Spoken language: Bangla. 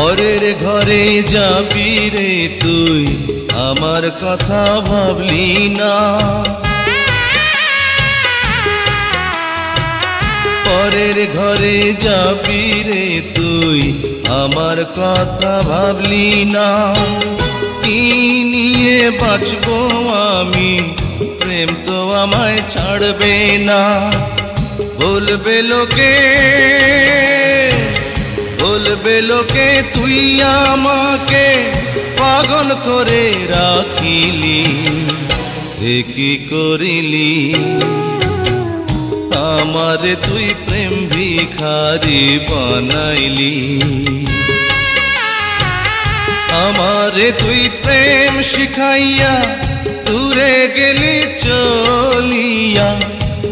পরের ঘরে যাবি রে তুই, আমার কথা ভাবলি না। পরের ঘরে যাবি রে তুই, আমার কথা ভাবলি না। কি নিয়ে বাঁচবো আমি, প্রেম তো আমায় ছাড়বে না। বলবে লোকে, বলবে লোকে তুই আমাকে পাগল করে রাখিলি। এ কি করিলি, আমারে তুই প্রেম ভিখারি বানাইলি। আমারে তুই প্রেম শিখাইয়া দূরে গেলি চলিয়া।